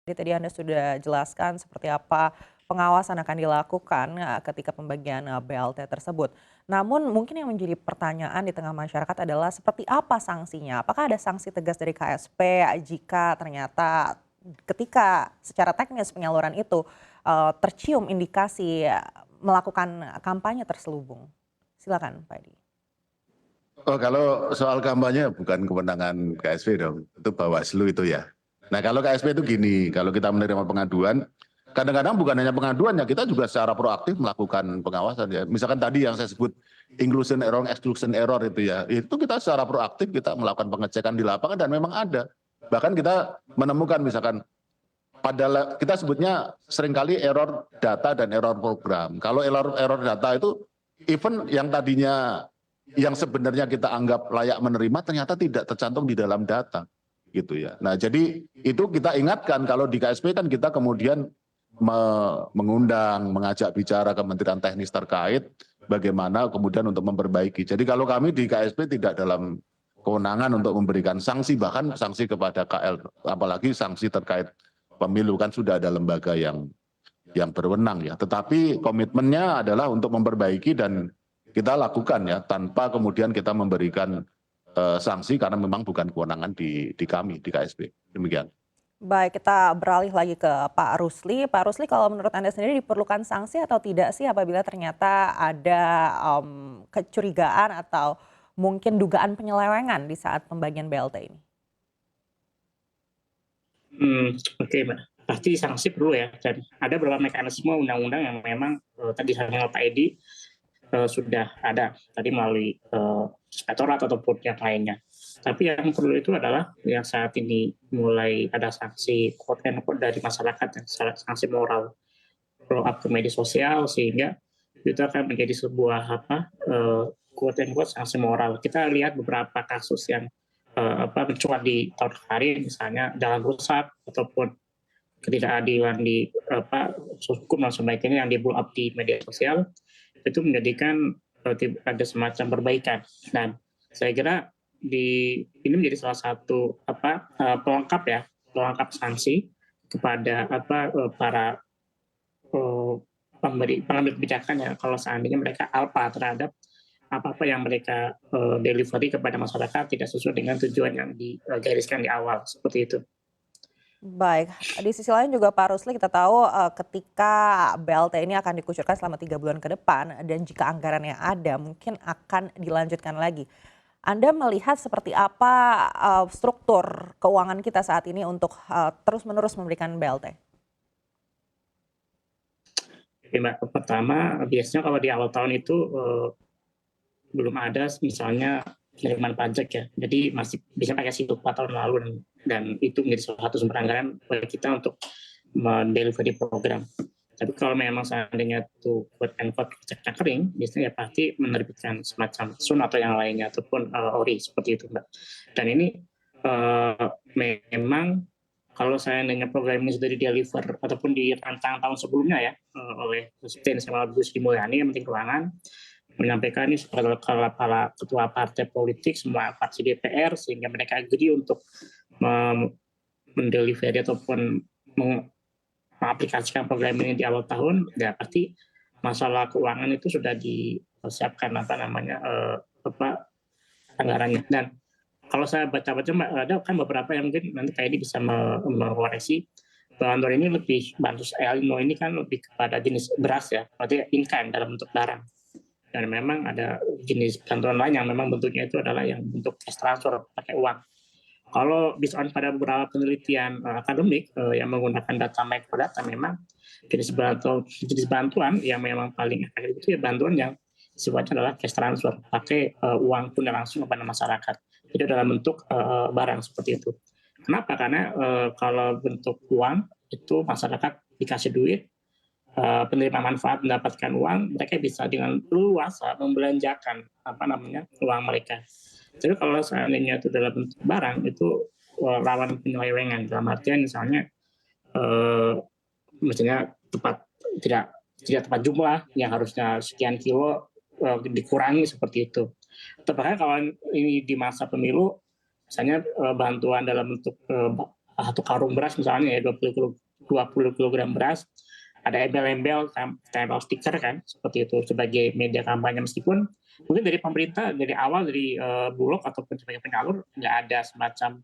Jadi tadi Anda sudah jelaskan seperti apa pengawasan akan dilakukan ketika pembagian BLT tersebut. Namun mungkin yang menjadi pertanyaan di tengah masyarakat adalah seperti apa sanksinya? Apakah ada sanksi tegas dari KSP jika ternyata ketika secara teknis penyaluran itu tercium indikasi melakukan kampanye terselubung? Silakan Pak Edi. Oh, kalau soal kampanye bukan kewenangan KSP dong, itu Bawaslu itu ya. Nah kalau KSP itu gini, kalau kita menerima pengaduan, kadang-kadang bukan hanya pengaduan ya, kita juga secara proaktif melakukan pengawasan ya. Misalkan tadi yang saya sebut inclusion error, exclusion error itu ya, itu kita secara proaktif kita melakukan pengecekan di lapangan dan memang ada. Bahkan kita menemukan misalkan kita sebutnya seringkali error data dan error program. Kalau error data itu even yang tadinya yang sebenarnya kita anggap layak menerima ternyata tidak tercantum di dalam data gitu ya. Nah jadi itu kita ingatkan kalau di KSP kan kita kemudian mengundang, mengajak bicara Kementerian Teknis terkait bagaimana kemudian untuk memperbaiki. Jadi kalau kami di KSP tidak dalam kewenangan untuk memberikan sanksi, bahkan sanksi kepada KL, apalagi sanksi terkait pemilu kan sudah ada lembaga yang berwenang ya. Tetapi komitmennya adalah untuk memperbaiki dan kita lakukan ya tanpa kemudian kita memberikan sanksi karena memang bukan kewenangan di kami di KSP. Demikian. Baik, kita beralih lagi ke Pak Rusli. Pak Rusli, kalau menurut Anda sendiri diperlukan sanksi atau tidak sih apabila ternyata ada kecurigaan atau mungkin dugaan penyelewengan di saat pembagian BLT ini? Oke, Mbak. Pasti sanksi perlu ya. Dan ada beberapa mekanisme undang-undang yang memang tadi sama Pak Edi sudah ada tadi melalui inspektorat ataupun yang lainnya. Tapi yang perlu itu adalah yang saat ini mulai ada sanksi quote and quote dari masyarakat, sanksi moral follow up ke media sosial sehingga itu akan menjadi sebuah quote and quote sanksi moral. Kita lihat beberapa kasus yang mencuat di tahun kemarin, misalnya jalan rusak ataupun ketidakadilan di hukum dan sebagainya yang di blow up di media sosial, itu menjadikan ada semacam perbaikan. Dan saya kira ini menjadi salah satu pelengkap sanksi kepada para pengambil kebijakan ya, kalau seandainya mereka alpa terhadap apa-apa yang mereka delivery kepada masyarakat tidak sesuai dengan tujuan yang digariskan di awal, seperti itu. Baik, di sisi lain juga Pak Rusli kita tahu ketika BLT ini akan dikucurkan selama 3 bulan ke depan dan jika anggarannya ada mungkin akan dilanjutkan lagi. Anda melihat seperti apa struktur keuangan kita saat ini untuk terus-menerus memberikan BLT? Mbak, pertama biasanya kalau di awal tahun itu belum ada misalnya penerimaan pajak ya, jadi masih bisa pakai situ 4 tahun lalu dan itu menjadi salah satu sumber anggaran bagi kita untuk mendelivery program. Tapi kalau memang seandainya itu quote and quote ceknya kering, biasanya ya pasti menerbitkan semacam sun atau yang lainnya ataupun ori seperti itu, Mbak. Dan ini memang kalau seandainya program ini sudah di-deliver ataupun dirancang tahun sebelumnya ya oleh Presiden sama Bu Sri Mulyani Menteri Keuangan menyampaikan ini kepada para ketua partai politik, semua fraksi DPR sehingga mereka agree untuk mendelivery ataupun mengaplikasikan program ini di awal tahun, ya pasti masalah keuangan itu sudah disiapkan anggarannya. Dan kalau saya baca-baca ada kan beberapa yang mungkin nanti kayak ini bisa mengoreksi bantuan ini lebih bantus El Nino ini kan lebih kepada jenis beras ya, berarti in kind dalam bentuk barang. Dan memang ada jenis bantuan lain yang memang bentuknya itu adalah yang bentuk cash transfer pakai uang. Kalau bisa pada beberapa penelitian akademik yang menggunakan data microdata, memang jenis bantuan yang memang paling efektif itu ya bantuan yang sifatnya adalah cash transfer, pakai uang tunai langsung kepada masyarakat. Itu dalam bentuk barang seperti itu. Kenapa? Karena kalau bentuk uang itu masyarakat dikasih duit, penerima manfaat mendapatkan uang, mereka bisa dengan leluasa membelanjakan uang mereka. Jadi kalau seandainya itu dalam bentuk barang itu rawan penyelewengan, dalam artian misalnya misalnya tidak tepat jumlah yang harusnya sekian kilo dikurangi seperti itu. Atau bahkan kalau ini di masa pemilu, misalnya bantuan dalam bentuk satu karung beras misalnya ya 20 kilogram beras, ada embel-embel, tempel stiker kan, seperti itu sebagai media kampanye meskipun mungkin dari pemerintah dari awal dari Bulog ataupun sebagai penyalur nggak ada semacam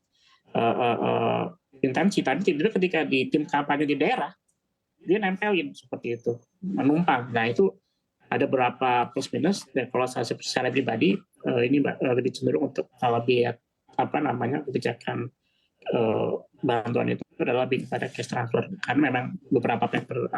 intensi, tapi tiba-tiba ketika di tim kampanye di daerah dia nempelin seperti itu, menumpang. Nah itu ada beberapa plus minus dan kalau saya secara pribadi ini lebih cenderung untuk lebih kebijakan bantuan itu adalah lebih kepada cash transfer karena memang beberapa paper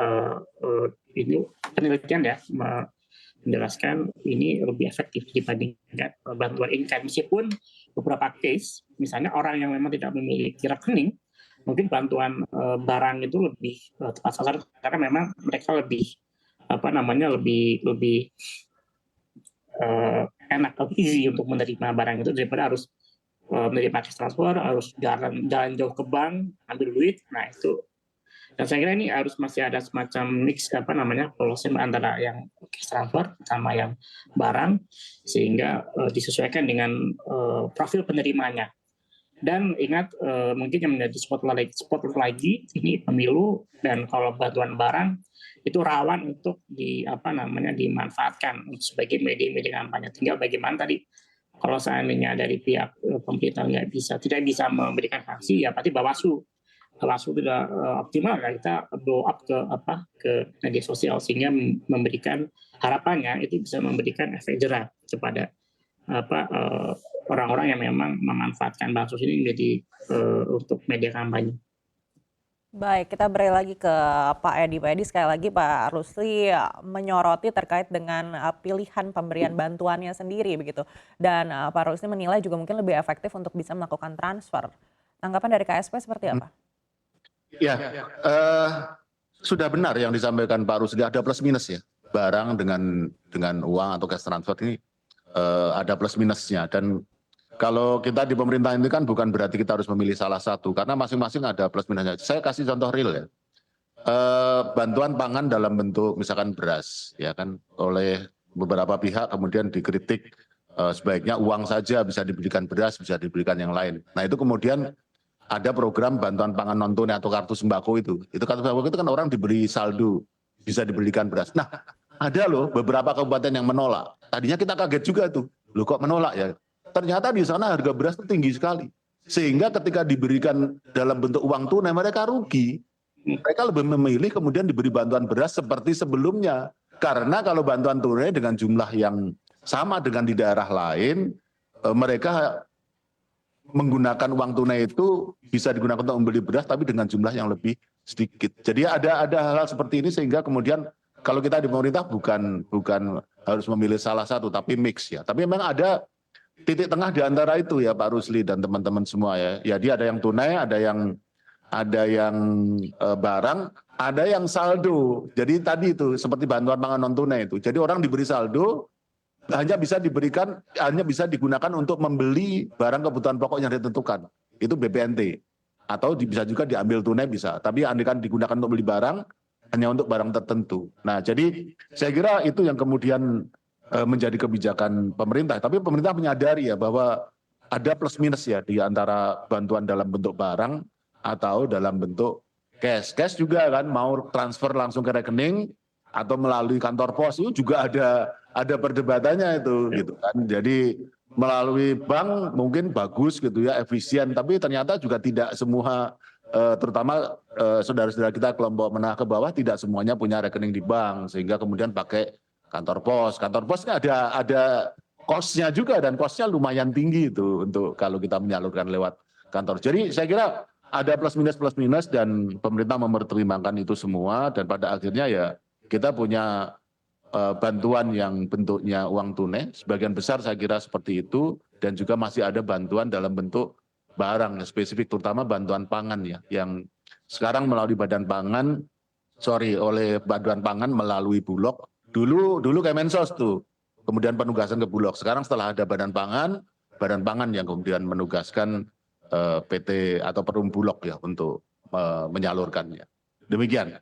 ini penelitian ya menjelaskan ini lebih efektif dibandingkan bantuan in-kind meskipun beberapa case misalnya orang yang memang tidak memiliki rekening mungkin bantuan barang itu lebih tepat sasaran karena memang mereka lebih lebih enak atau easy untuk menerima barang itu daripada harus menerima cash transfer, harus jalan jauh ke bank ambil duit. Nah itu dan saya kira ini harus masih ada semacam mix polisi antara yang cash transfer sama yang barang sehingga disesuaikan dengan profil penerimanya. Dan ingat mungkin yang menjadi spotlight lagi ini pemilu dan kalau bantuan barang itu rawan untuk dimanfaatkan sebagai media kampanye. Tinggal bagaimana tadi kalau seandainya dari pihak pemerintah tidak bisa memberikan sanksi ya pasti Bawaslu tidak optimal ya kita blow up ke media sosial sehingga memberikan harapannya itu bisa memberikan efek jerah kepada orang-orang yang memang memanfaatkan bansos ini menjadi untuk media kampanye. Baik, kita beri lagi ke Pak Edi. Pak Edi, sekali lagi Pak Rusli menyoroti terkait dengan pilihan pemberian bantuannya sendiri begitu. Dan Pak Rusli menilai juga mungkin lebih efektif untuk bisa melakukan transfer. Tanggapan dari KSP seperti apa? Ya, sudah benar yang disampaikan Pak Rusli, ada plus minus ya. Barang dengan uang atau cash transfer ini ada plus minusnya. Dan kalau kita di pemerintah ini kan bukan berarti kita harus memilih salah satu, karena masing-masing ada plus minusnya. Saya kasih contoh real ya. Bantuan pangan dalam bentuk misalkan beras, ya kan, oleh beberapa pihak kemudian dikritik sebaiknya uang saja bisa diberikan beras, bisa diberikan yang lain. Nah itu kemudian ada program bantuan pangan non tunai atau kartu sembako itu. Itu kartu sembako itu kan orang diberi saldo, bisa diberikan beras. Nah ada loh beberapa kabupaten yang menolak. Tadinya kita kaget juga tuh, loh kok menolak ya? Ternyata di sana harga beras itu tinggi sekali. Sehingga ketika diberikan dalam bentuk uang tunai mereka rugi. Mereka lebih memilih kemudian diberi bantuan beras seperti sebelumnya. Karena kalau bantuan tunai dengan jumlah yang sama dengan di daerah lain, mereka menggunakan uang tunai itu bisa digunakan untuk membeli beras tapi dengan jumlah yang lebih sedikit. Jadi ada hal-hal seperti ini sehingga kemudian kalau kita di pemerintah bukan harus memilih salah satu tapi mix ya. Tapi memang ada titik tengah di antara itu ya Pak Rusli dan teman-teman semua ya. Ya dia ada yang tunai, ada yang barang, ada yang saldo. Jadi tadi itu seperti bantuan pangan non tunai itu. Jadi orang diberi saldo hanya bisa digunakan untuk membeli barang kebutuhan pokok yang ditentukan. Itu BPNT. Atau bisa juga diambil tunai bisa. Tapi andaikan digunakan untuk beli barang hanya untuk barang tertentu. Nah, jadi saya kira itu yang kemudian menjadi kebijakan pemerintah. Tapi pemerintah menyadari ya bahwa ada plus minus ya di antara bantuan dalam bentuk barang atau dalam bentuk cash. Cash juga kan mau transfer langsung ke rekening atau melalui kantor pos itu juga ada perdebatannya itu gitu kan. Jadi melalui bank mungkin bagus gitu ya, efisien, tapi ternyata juga tidak semua terutama saudara-saudara kita kelompok menengah ke bawah tidak semuanya punya rekening di bank sehingga kemudian pakai kantor pos. Kantor posnya ada cost-nya juga dan cost-nya lumayan tinggi itu untuk kalau kita menyalurkan lewat kantor. Jadi saya kira ada plus minus dan pemerintah mempertimbangkan itu semua dan pada akhirnya ya kita punya bantuan yang bentuknya uang tunai. Sebagian besar saya kira seperti itu dan juga masih ada bantuan dalam bentuk barang spesifik terutama bantuan pangan ya yang sekarang melalui oleh Badan Pangan melalui Bulog. Dulu Kemensos tuh, kemudian penugasan ke Bulog. Sekarang setelah ada Badan Pangan yang kemudian menugaskan PT atau Perum Bulog ya untuk menyalurkannya. Demikian.